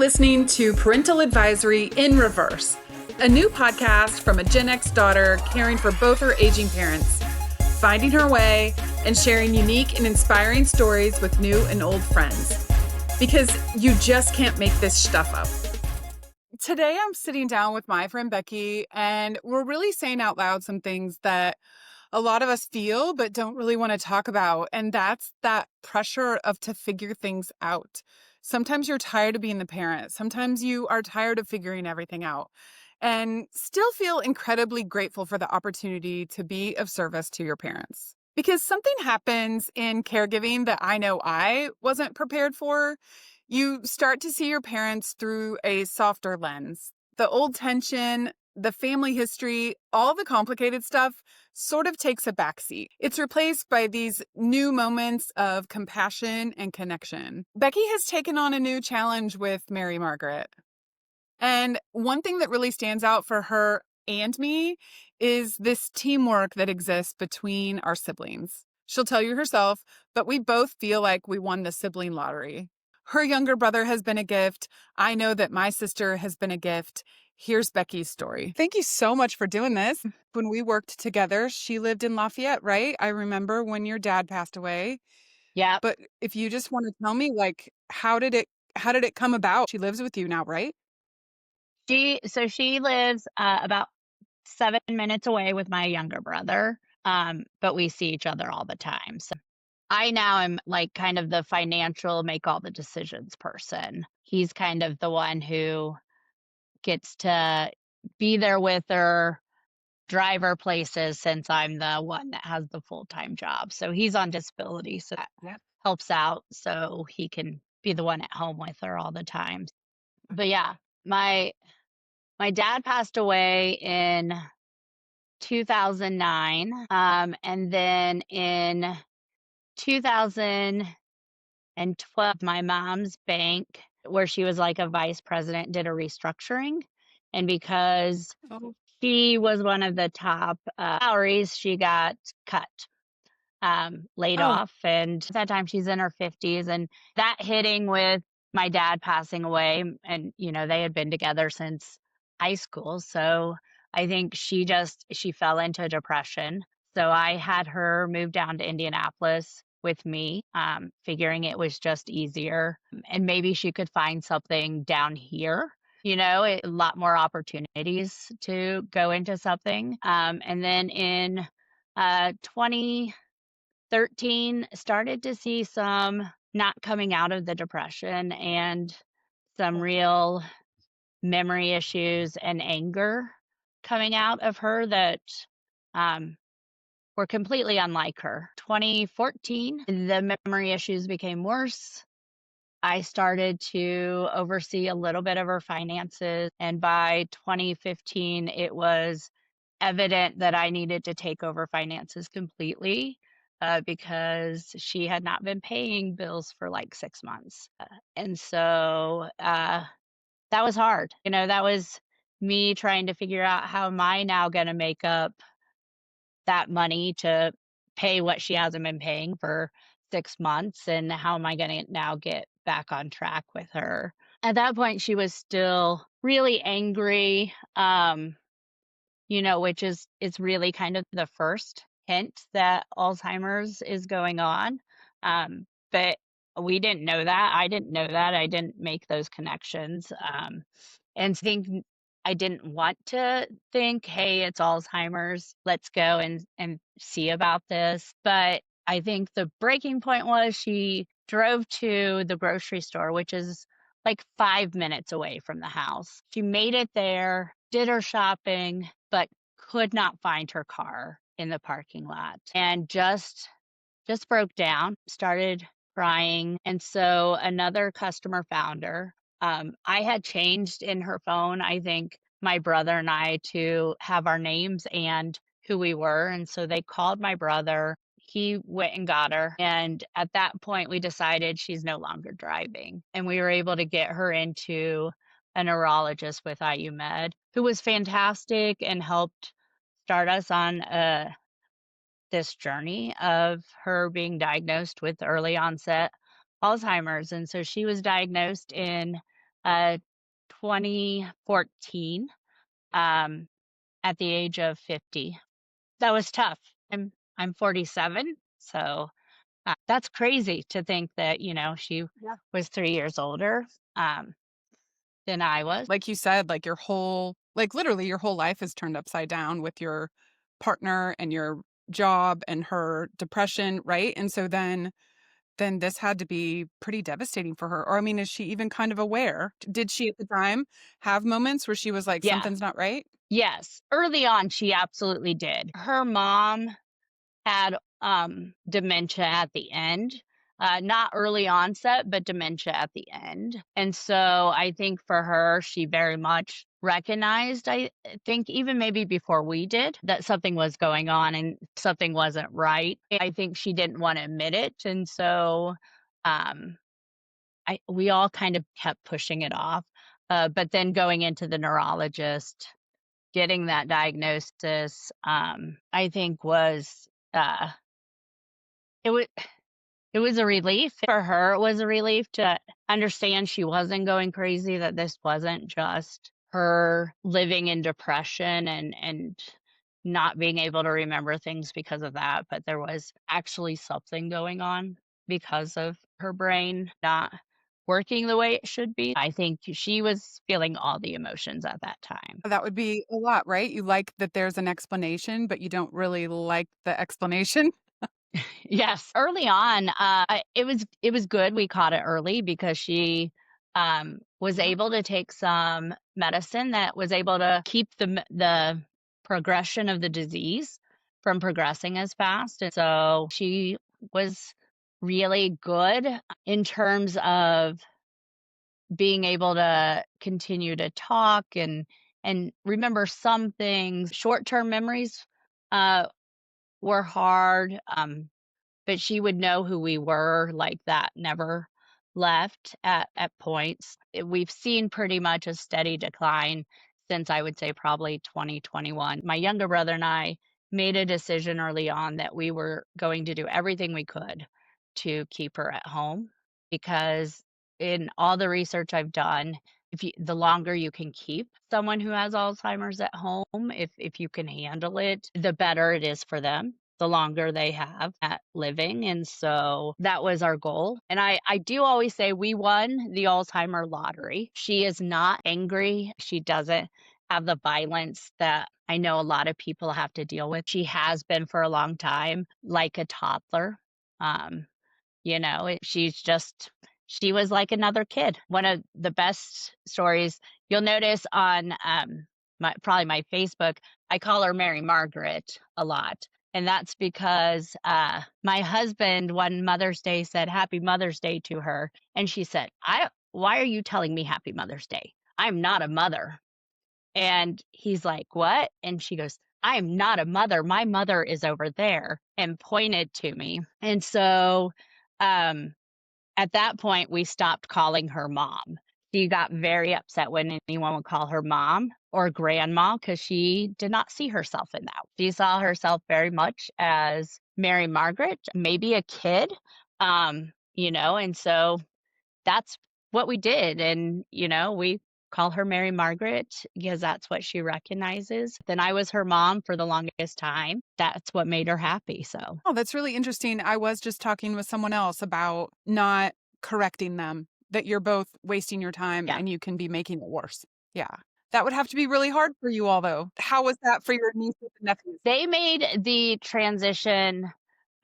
listening to Parental Advisory in Reverse, a new podcast from a Gen X daughter caring for both her aging parents, finding her way, and sharing unique and inspiring stories with new and old friends. Because you just can't make this stuff up. Today, I'm sitting down with my friend Becky, and we're really saying out loud some things that a lot of us feel but don't really want to talk about. And that's that pressure of to figure things out. Sometimes you're tired of being the parent. Sometimes you are tired of figuring everything out and still feel incredibly grateful for the opportunity to be of service to your parents. Because something happens in caregiving that I know I wasn't prepared for. You start to see your parents through a softer lens. The old tension, the family history, all the complicated stuff sort of takes a backseat. It's replaced by these new moments of compassion and connection. Becky has taken on a new challenge with Mary Margaret. And one thing that really stands out for her and me is this teamwork that exists between our siblings. She'll tell you herself, but we both feel like we won the sibling lottery. Her younger brother has been a gift. I know that my sister has been a gift. Here's Becky's story. Thank you so much for doing this. When we worked together, she lived in Lafayette, right? I remember when your dad passed away. Yeah. But if you just want to tell me, like, how did it come about? She lives with you now, right? She lives about 7 minutes away with my younger brother. But we see each other all the time. So I now am like kind of the financial make all the decisions person. He's kind of the one who gets to be there with her, drive her places since I'm the one that has the full-time job. So he's on disability, so that helps out so he can be the one at home with her all the time. But yeah, my dad passed away in 2009, and then in 2012, my mom's bank, where she was like a vice president, did a restructuring, and because Oh, she was one of the top salaries, she got cut, laid oh, off, and at that time she's in her 50s, and that hitting with my dad passing away, and they had been together since high school, so I think she fell into depression. So I had her move down to Indianapolis with me, figuring it was just easier, and maybe she could find something down here. A lot more opportunities to go into something. And then in 2013, started to see some not coming out of the depression and some real memory issues and anger coming out of her that um, were completely unlike her. 2014, the memory issues became worse. I started to oversee a little bit of her finances. And by 2015, it was evident that I needed to take over finances completely because she had not been paying bills for like 6 months. And so that was hard. That was me trying to figure out how am I now going to make up that money to pay what she hasn't been paying for 6 months, and how am I going to now get back on track with her. At that point, she was still really angry, which is really kind of the first hint that Alzheimer's is going on. But we didn't know that. I didn't know that. I didn't make those connections. And think I didn't want to think, hey, it's Alzheimer's. Let's go and see about this. But I think the breaking point was she drove to the grocery store, which is like 5 minutes away from the house. She made it there, did her shopping, but could not find her car in the parking lot and just broke down, started crying. And so another customer found her. I had changed in her phone, I think, my brother and I to have our names and who we were. And so they called my brother. He went and got her. And at that point, we decided she's no longer driving. And we were able to get her into a neurologist with IU Med, who was fantastic and helped start us on this journey of her being diagnosed with early onset Alzheimer's. And so she was diagnosed in uh, 2014, um, at the age of 50. That was tough. I'm 47, so, that's crazy to think that, she Yeah. was 3 years older, um, than I was. Like you said, like literally your whole life is turned upside down with your partner and your job and her depression, right? And so then this had to be pretty devastating for her. Or I mean, is she even kind of aware? Did she at the time have moments where she was like, Yeah. something's not right? Yes. Early on, she absolutely did. Her mom had, dementia at the end, not early onset, but dementia at the end. And so I think for her, she very much recognized, I think even maybe before we did, that something was going on and something wasn't right. I think she didn't want to admit it. And so, um, we all kind of kept pushing it off. But then going into the neurologist, getting that diagnosis, I think was, uh, it was it was a relief for her. It was a relief to understand she wasn't going crazy, that this wasn't just her living in depression and not being able to remember things because of that, but there was actually something going on because of her brain not working the way it should be. I think she was feeling all the emotions at that time. That would be a lot, right? You like that there's an explanation, but you don't really like the explanation. Yes, early on, it was good we caught it early because she, was Yeah. able to take some medicine that was able to keep the progression of the disease from progressing as fast, and so she was really good in terms of being able to continue to talk and remember some things. Short-term memories, uh, were hard, but she would know who we were, like, that never left at points. We've seen pretty much a steady decline since I would say probably 2021. My younger brother and I made a decision early on that we were going to do everything we could to keep her at home because in all the research I've done, the longer you can keep someone who has Alzheimer's at home, if you can handle it, the better it is for them, the longer they have at living, and so that was our goal, and I do always say we won the Alzheimer lottery. She is not angry, she doesn't have the violence that I know a lot of people have to deal with. She has been for a long time, like a toddler, um, she was like another kid. One of the best stories you'll notice on, my Facebook, I call her Mary Margaret a lot, and that's because, my husband one Mother's Day said, "Happy Mother's Day" to her, and she said, "Why are you telling me Happy Mother's Day? I'm not a mother." And he's like, "What?" And she goes, "I'm not a mother. My mother is over there," and pointed to me. And so, um, at that point, we stopped calling her mom. She got very upset when anyone would call her mom or grandma because she did not see herself in that. She saw herself very much as Mary Margaret, maybe a kid, and so that's what we did. And, we call her Mary Margaret because that's what she recognizes. Then I was her mom for the longest time. That's what made her happy. So, Oh, that's really interesting. I was just talking with someone else about not correcting them, that you're both wasting your time yeah. and you can be making it worse. Yeah. That would have to be really hard for you all, though. How was that for your nieces and nephews? They made the transition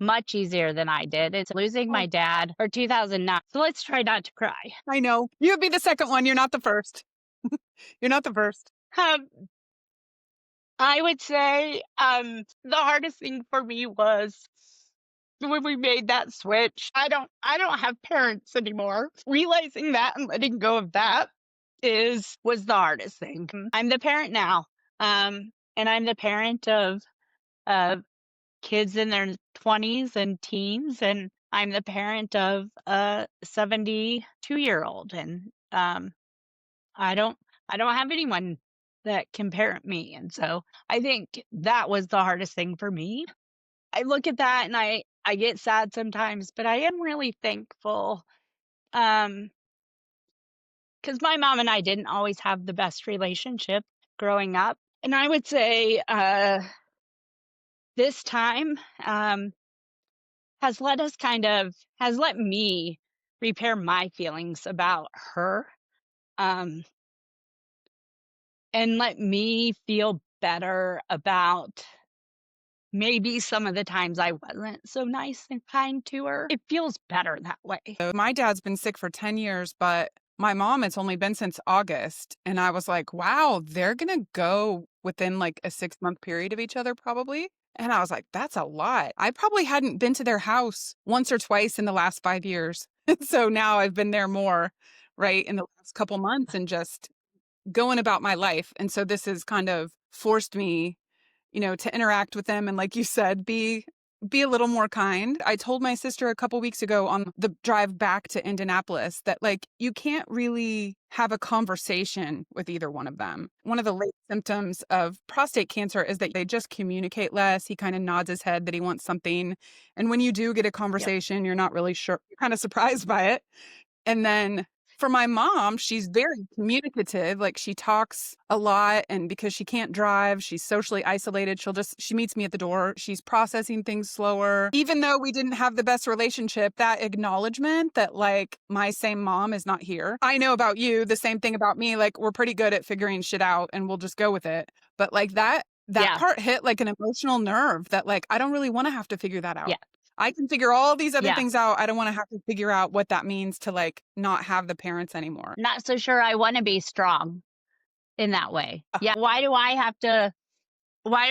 much easier than I did. It's losing Oh, my dad for 2009. So let's try not to cry. I know. You would be the second one. You're not the first. You're not the first. Um, I would say the hardest thing for me was when we made that switch. I don't have parents anymore. Realizing that and letting go of that is was the hardest thing. I'm the parent now. And I'm the parent of kids in their 20s and teens, and I'm the parent of a 72-year-old, and I don't I don't have anyone that can parent me, and so I think that was the hardest thing for me. I look at that and I get sad sometimes, but I am really thankful, um, because my mom and I didn't always have the best relationship growing up. And I would say this time has has let me repair my feelings about her, um, and let me feel better about maybe some of the times I wasn't so nice and kind to her. It feels better that way. So my dad's been sick for 10 years, but my mom, it's only been since August. And I was like, wow, they're going to go within like a 6-month period of each other, probably. And I was like, that's a lot. I probably hadn't been to their house once or twice in the last 5 years. So now I've been there more, right, in the last couple months and just going about my life. And so this has kind of forced me, to interact with them and, like you said, be a little more kind. I told my sister a couple weeks ago on the drive back to Indianapolis that, like, you can't really have a conversation with either one of them. One of the late symptoms of prostate cancer is that they just communicate less. He kind of nods his head that he wants something. And when you do get a Yep. conversation, you're not really sure. You're kind of surprised by it. And then for my mom, she's very communicative. Like, she talks a lot, and because she can't drive, she's socially isolated. She meets me at the door. She's processing things slower. Even though we didn't have the best relationship, that acknowledgement that, like, my same mom is not here. I know about you, the same thing about me. Like, we're pretty good at figuring shit out and we'll just go with it. But like that Yeah. part hit like an emotional nerve that, like, I don't really want to have to figure that out. Yeah. I can figure all these other Yeah. things out. I don't wanna have to figure out what that means to, like, not have the parents anymore. Not so sure I want to be strong in that way. Yeah. Why do I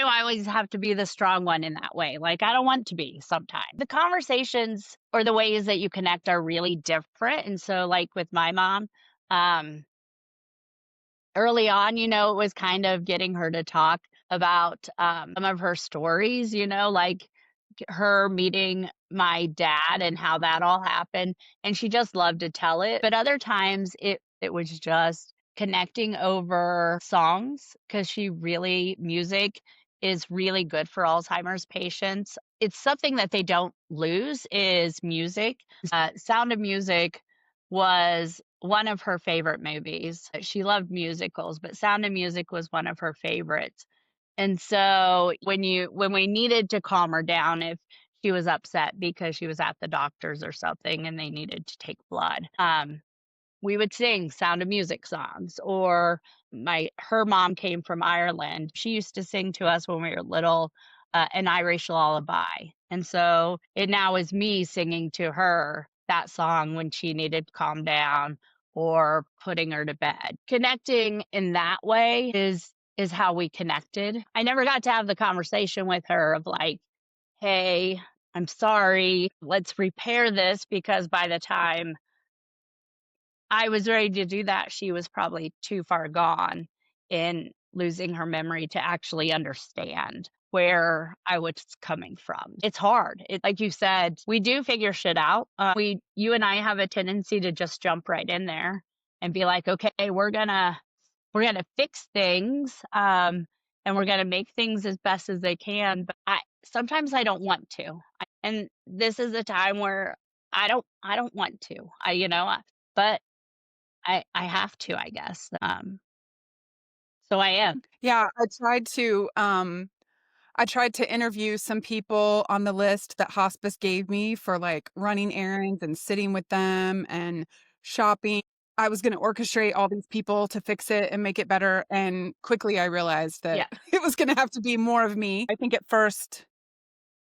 always have to be the strong one in that way? Like, I don't want to be sometimes. The conversations or the ways that you connect are really different. And so, like with my mom, um, early on, it was kind of getting her to talk about some of her stories, like her meeting my dad and how that all happened. And she just loved to tell it. But other times it was just connecting over songs because music is really good for Alzheimer's patients. It's something that they don't lose is music. Sound of Music was one of her favorite movies. She loved musicals, but Sound of Music was one of her favorites. And so when we needed to calm her down if she was upset because she was at the doctor's or something and they needed to take blood, we would sing Sound of Music songs. Or her mom came from Ireland. She used to sing to us when we were little, an Irish lullaby. And so it now is me singing to her that song when she needed to calm down or putting her to bed. Connecting in that way is how we connected. I never got to have the conversation with her of like, "Hey, I'm sorry. Let's repair this," because by the time I was ready to do that, she was probably too far gone in losing her memory to actually understand where I was coming from. It's hard. Like you said, we do figure shit out. You and I have a tendency to just jump right in there and be like, okay, we're gonna fix things, and we're gonna make things as best as they can. But sometimes I don't want to, and this is a time where I don't want to. But I have to, I guess. So I am. Yeah, I tried to interview some people on the list that hospice gave me for, like, running errands and sitting with them and shopping. I was gonna orchestrate all these people to fix it and make it better, and quickly I realized that Yeah. it was gonna have to be more of me. I think at first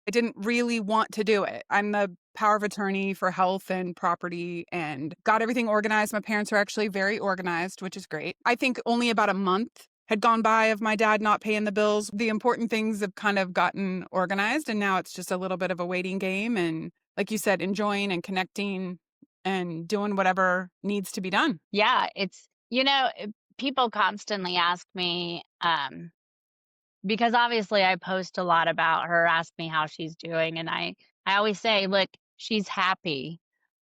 I didn't really want to do it. I'm the power of attorney for health and property and got everything organized. My parents are actually very organized, which is great. I think only about a month had gone by of my dad not paying the bills. The important things have kind of gotten organized, and now it's just a little bit of a waiting game. And like you said, enjoying and connecting and doing whatever needs to be done. Yeah, people constantly ask me, because obviously I post a lot about her, ask me how she's doing, and I always say, "Look, she's happy."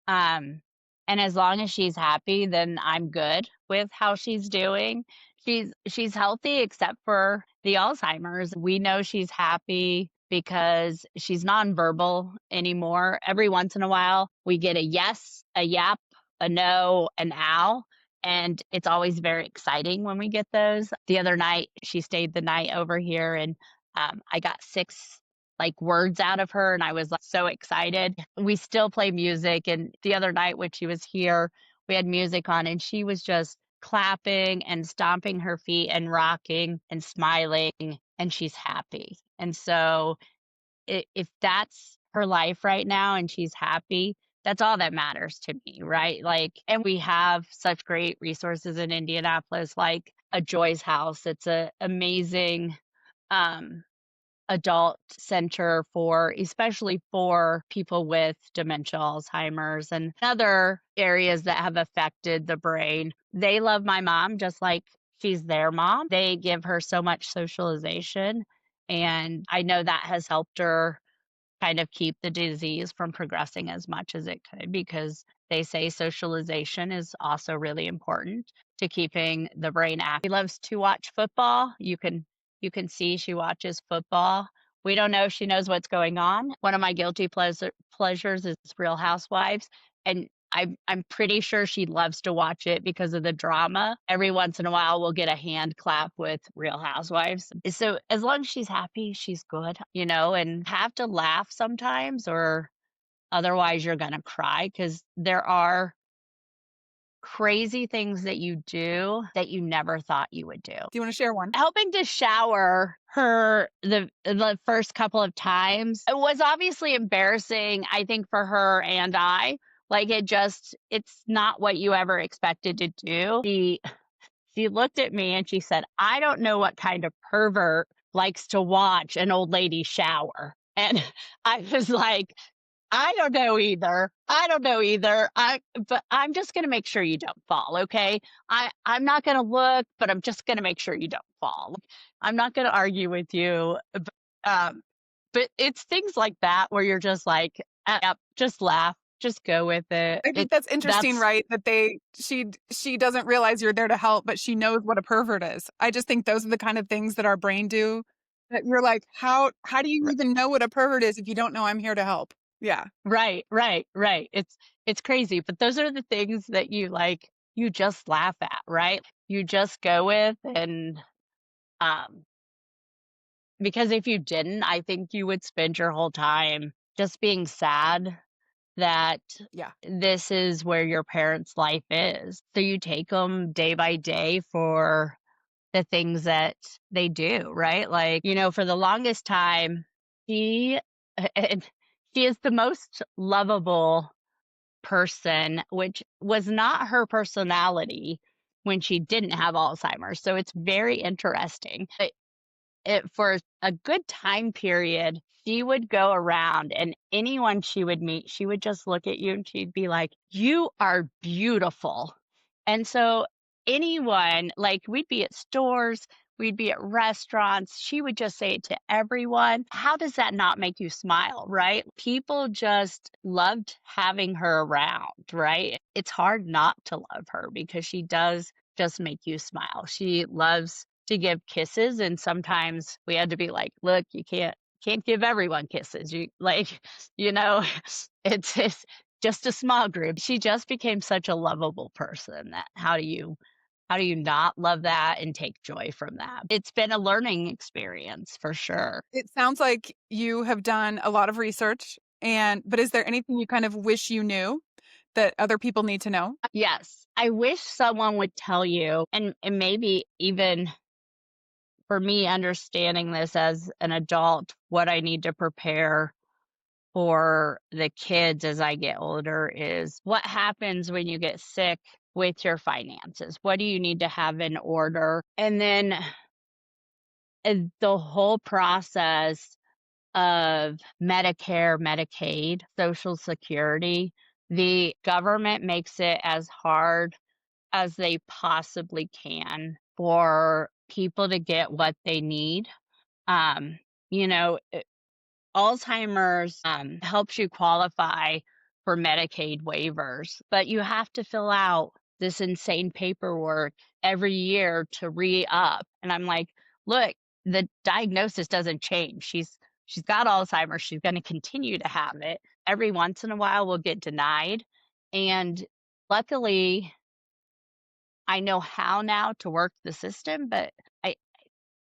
Um, and as long as she's happy, then I'm good with how she's doing. She's healthy except for the Alzheimer's. We know she's happy because she's nonverbal anymore. Every once in a while, we get a yes, a yap, a no, an ow, And it's always very exciting when we get those. The other night, she stayed the night over here, and I got 6 like words out of her, and I was like so excited. We still play music. And the other night when she was here, we had music on, and she was just clapping and stomping her feet and rocking and smiling, and she's happy. And so if that's her life right now and she's happy, that's all that matters to me, right? Like, and we have such great resources in Indianapolis, like a Joy's House. It's a amazing um, adult center for, especially for people with dementia, Alzheimer's, and other areas that have affected the brain. They love my mom just like she's their mom. They give her so much socialization. And I know that has helped her kind of keep the disease from progressing as much as it could, because they say socialization is also really important to keeping the brain active. She loves to watch football. You can see she watches football. We don't know if she knows what's going on. One of my guilty pleasures is Real Housewives, and I'm pretty sure she loves to watch it because of the drama. Every once in a while, we'll get a hand clap with Real Housewives. So as long as she's happy, she's good, and have to laugh sometimes, or otherwise you're gonna cry, because there are crazy things that you do that you never thought you would do. Do you want to share one? Helping to shower her the first couple of times, it was obviously embarrassing, I think, for her and I. Like, it's not what you ever expected to do. She looked at me and she said, "I don't know what kind of pervert likes to watch an old lady shower." And I was like, "I don't know either. I don't know either. But I'm just gonna make sure you don't fall, okay? I'm not gonna look, but I'm just gonna make sure you don't fall. I'm not gonna argue with you." Um, but it's things like that where you're just like, yep, just laugh, just go with it. I think that's interesting, That's right? That she doesn't realize you're there to help, but she knows what a pervert is. I just think those are the kind of things that our brain do that you're like, how do you even know what a pervert is if you don't know I'm here to help? Yeah. right, right, right. It's crazy, but those are the things that you just laugh at, right? You just go with, and um because if you didn't, I think you would spend your whole time just being sad that Yeah. this is where your parents' life is. So you take them day by day for the things that they do, right? Like, for the longest time, she and she is the most lovable person, which was not her personality when she didn't have Alzheimer's. So it's very interesting. For a good time period, she would go around, and anyone she would meet, she would just look at you and she'd be like, "You are beautiful." And so anyone, like, we'd be at stores, we'd be at restaurants, she would just say it to everyone. How does that not make you smile, right? People just loved having her around, right? It's hard not to love her because she does just make you smile. She loves to give kisses, and sometimes we had to be like, "Look, you can't give everyone kisses. You like, you know, it's just a small group." She just became such a lovable person that how do you not love that and take joy from that? It's been a learning experience for sure. It sounds like you have done a lot of research, but is there anything you kind of wish you knew that other people need to know? Yes, I wish someone would tell you, and maybe even for me understanding this as an adult, what I need to prepare for the kids as I get older is what happens when you get sick with your finances. What do you need to have in order? And then the whole process of Medicare, Medicaid, Social Security, the government makes it as hard as they possibly can for people to get what they need. Um, you know, Alzheimer's helps you qualify for Medicaid waivers, but you have to fill out this insane paperwork every year to re up. And I'm like, look, the diagnosis doesn't change. She's got Alzheimer's. She's going to continue to have it. Every once in a while, we'll get denied. And luckily, I know how now to work the system, but I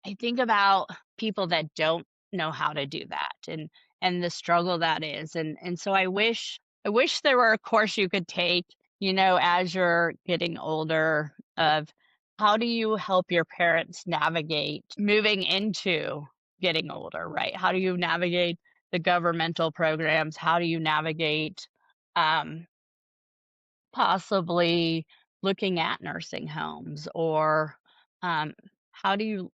I think about people that don't know how to do that and the struggle that is. And so I wish there were a course you could take, as you're getting older of how do you help your parents navigate moving into getting older, right? How do you navigate the governmental programs? How do you navigate um possibly looking at nursing homes or um, how do you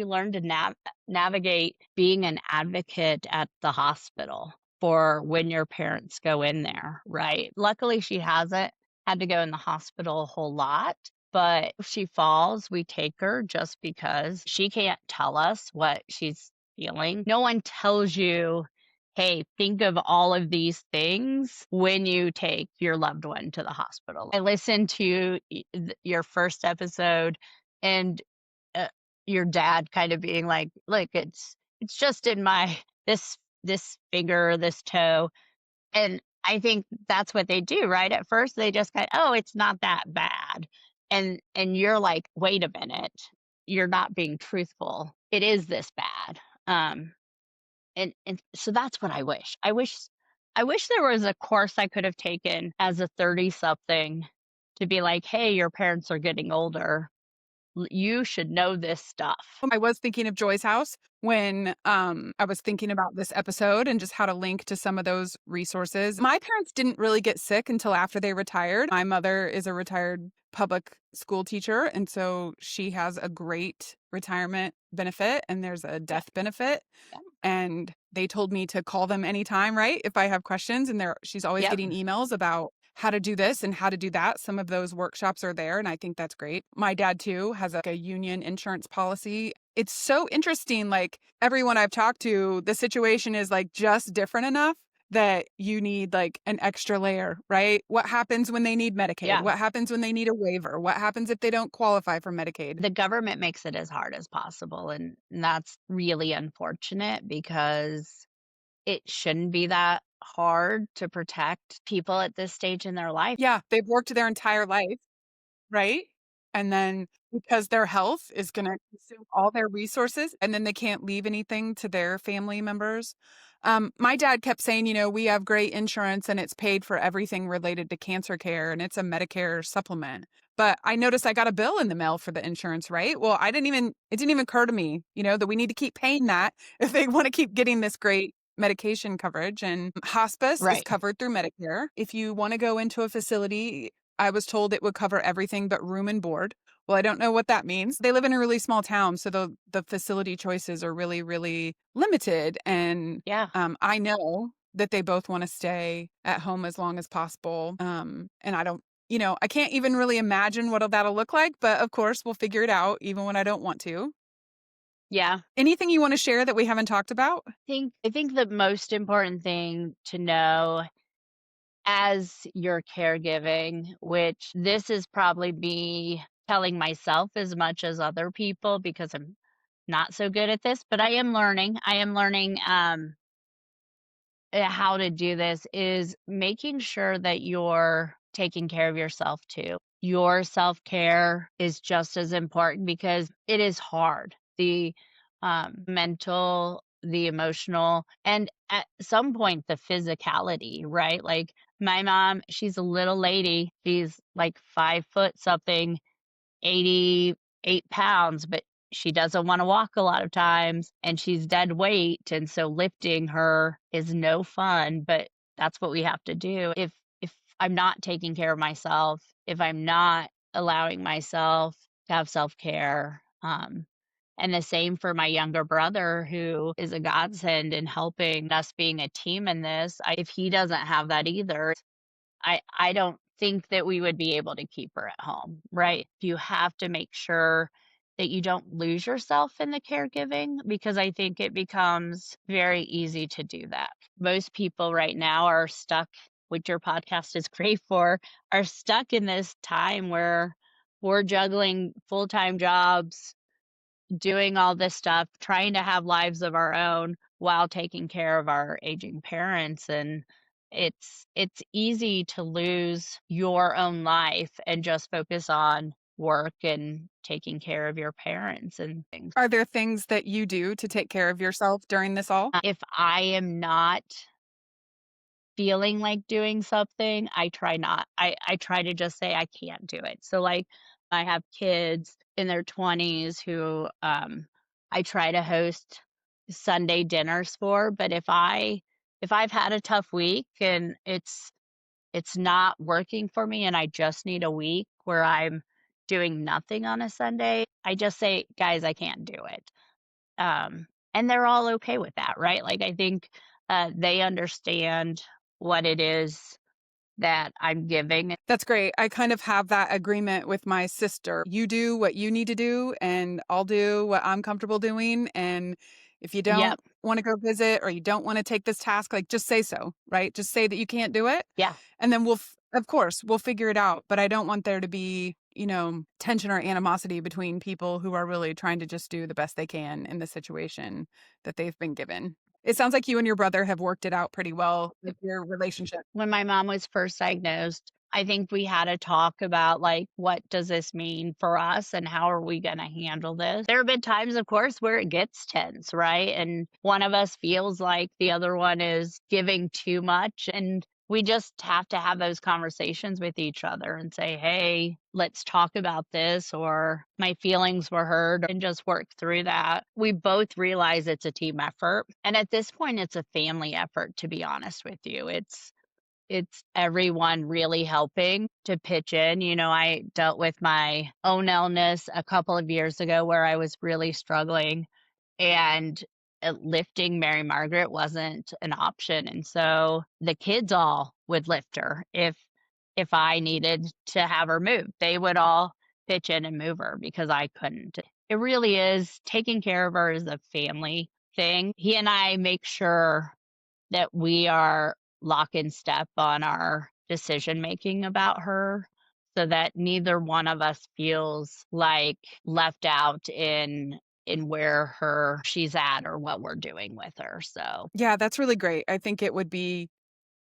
learn to navigate being an advocate at the hospital for when your parents go in there, right? Luckily, she hasn't had to go in the hospital a whole lot, but if she falls, we take her just because she can't tell us what she's feeling. No one tells you, hey, think of all of these things when you take your loved one to the hospital. I listened to your first episode and uh, your dad kind of being like, look, it's just in my this finger, this toe. And I think that's what they do, right? At first they just kind of, oh, it's not that bad. And you're like, wait a minute, you're not being truthful. It is this bad. And so that's what I wish. I wish there was a course I could have taken as a 30 something to be like, "Hey, your parents are getting older. You should know this stuff." I was thinking of Joy's house when I was thinking about this episode and just how to link to some of those resources. My parents didn't really get sick until after they retired. My mother is a retired public school teacher, and so she has a great retirement benefit and there's a Yeah, death benefit. yeah. And they told me to call them anytime, right? If I have questions, and she's always Yep. getting emails about how to do this and how to do that. Some of those workshops are there, and I think that's great. My dad too has a union insurance policy. It's so interesting. Like everyone I've talked to, the situation is like just different enough that you need like an extra layer, right? What happens when they need Medicaid? Yeah. What happens when they need a waiver? What happens if they don't qualify for Medicaid? The government makes it as hard as possible, and that's really unfortunate because it shouldn't be that hard to protect people at this stage in their life. Yeah, they've worked their entire life. Right? And then because their health is gonna consume all their resources, and then they can't leave anything to their family members. My dad kept saying, "We have great insurance and it's paid for everything related to cancer care, and it's a Medicare supplement." But I noticed I got a bill in the mail for the insurance, right? Well, it didn't even occur to me, that we need to keep paying that if they wanna keep getting this great medication coverage. And hospice is Right. covered through Medicare. If you wanna go into a facility, I was told it would cover everything but room and board. Well, I don't know what that means. They live in a really small town, so the facility choices are really, really limited. And Yeah. I know that they both want to stay at home as long as possible. And I don't, I can't even really imagine what that'll look like. But of course, we'll figure it out even when I don't want to. Yeah. Anything you want to share that we haven't talked about? I think the most important thing to know as you're caregiving, which this is probably me telling myself as much as other people because I'm not so good at this, but I am learning. I am learning how to do this is making sure that you're taking care of yourself too. Your self care is just as important because it is hard. The mental, the emotional, and at some point, the physicality, right? Like my mom, she's a little lady. She's like 5 foot something, 88 pounds, but she doesn't wanna walk a lot of times, and she's dead weight, and so lifting her is no fun, but that's what we have to do. If I'm not taking care of myself, if I'm not allowing myself to have self-care, and the same for my younger brother who is a godsend in helping us being a team in this. If he doesn't have that either, I don't think that we would be able to keep her at home, right? You have to make sure that you don't lose yourself in the caregiving because I think it becomes very easy to do that. Most people right now are stuck, which your podcast is great for, are stuck in this time where we're juggling full-time jobs, doing all this stuff, trying to have lives of our own while taking care of our aging parents, and it's easy to lose your own life and just focus on work and taking care of your parents and things. Are there things that you do to take care of yourself during this all? If I am not feeling like doing something, I try not. I try to just say I can't do it. So, like, I have kids in their 20s who, I try to host Sunday dinners for, but if I've had a tough week and it's not working for me and I just need a week where I'm doing nothing on a Sunday, I just say, "Guys, I can't do it." And they're all okay with that, right? Like, I think, they understand what it is that I'm giving. That's great. I kind of have that agreement with my sister. You do what you need to do, and I'll do what I'm comfortable doing. And if you don't Yep. want to go visit or you don't want to take this task, like just say so, right? Just say that you can't do it. Yeah. And then of course, we'll figure it out. But I don't want there to be, tension or animosity between people who are really trying to just do the best they can in the situation that they've been given. It sounds like you and your brother have worked it out pretty well with your relationship. When my mom was first diagnosed, I think we had a talk about, like, what does this mean for us and how are we gonna handle this? There have been times, of course, where it gets tense, right? And one of us feels like the other one is giving too much, and we just have to have those conversations with each other and say, "Hey, let's talk about this," or "My feelings were hurt," and just work through that. We both realize it's a team effort, and at this point, it's a family effort, to be honest with you. It's everyone really helping to pitch in. I dealt with my own illness a couple of years ago where I was really struggling, and lifting Mary Margaret wasn't an option. And so the kids all would lift her if I needed to have her moved. They would all pitch in and move her because I couldn't. It really is, taking care of her is a family thing. He and I make sure that we are lock in step on our decision making about her so that neither one of us feels like left out in where her she's at or what we're doing with her. So, Yeah, that's really great. I think it would be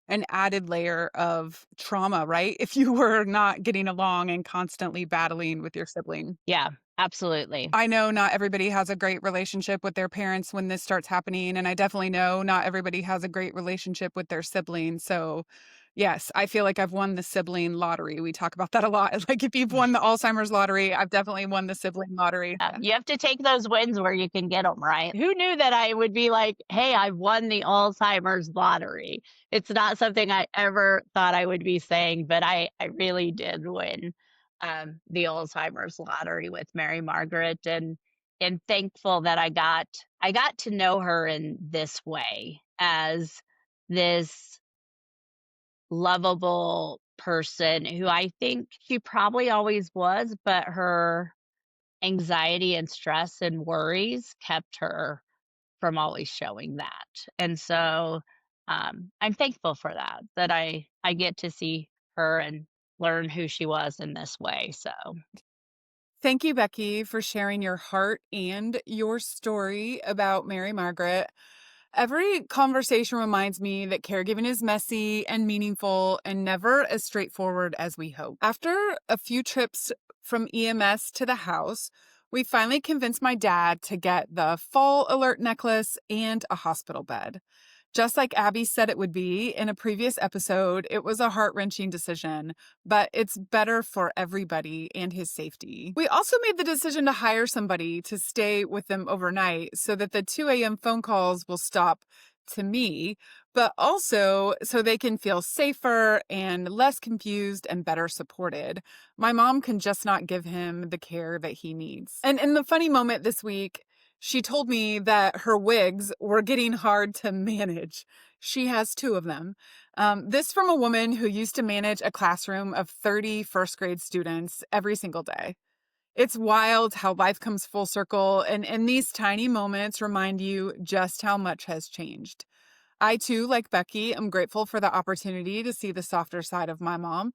an added layer of trauma, right? If you were not getting along and constantly battling with your sibling. yeah, absolutely. I know not everybody has a great relationship with their parents when this starts happening. And I definitely know not everybody has a great relationship with their siblings. So, yes, I feel like I've won the sibling lottery. We talk about that a lot. Like if you've won the Alzheimer's lottery, I've definitely won the sibling lottery. You have to take those wins where you can get them, right? Who knew that I would be like, "Hey, I won the Alzheimer's lottery." It's not something I ever thought I would be saying, but I really did win the Alzheimer's lottery with Mary Margaret, and thankful that I got to know her in this way, as this lovable person who I think she probably always was, but her anxiety and stress and worries kept her from always showing that. And so, I'm thankful for that, that I get to see her and learn who she was in this way. So, Thank you, Becky, for sharing your heart and your story about Mary Margaret. Every conversation reminds me that caregiving is messy and meaningful and never as straightforward as we hope. After a few trips from EMS to the house, we finally convinced my dad to get the fall alert necklace and a hospital bed. Just like Abby said it would be in a previous episode, it was a heart-wrenching decision, but it's better for everybody and his safety. We also made the decision to hire somebody to stay with them overnight so that the 2 a.m. phone calls will stop to me, but also so they can feel safer and less confused and better supported. My mom can just not give him the care that he needs. And in the funny moment this week, she told me that her wigs were getting hard to manage. She has 2 of them. This from a woman who used to manage a classroom of 30 first grade students every single day. It's wild how life comes full circle, and these tiny moments remind you just how much has changed. I too, like Becky, am grateful for the opportunity to see the softer side of my mom.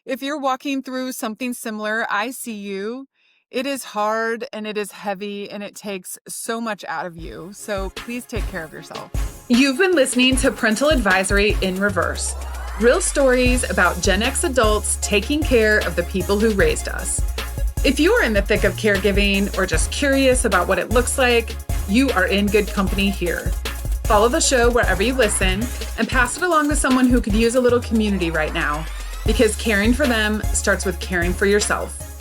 If you're walking through something similar, I see you. It is hard and it is heavy and it takes so much out of you. So please take care of yourself. You've been listening to Parental Advisory in Reverse. Real stories about Gen X adults taking care of the people who raised us. If you are in the thick of caregiving or just curious about what it looks like, you are in good company here. Follow the show wherever you listen and pass it along to someone who could use a little community right now, because caring for them starts with caring for yourself.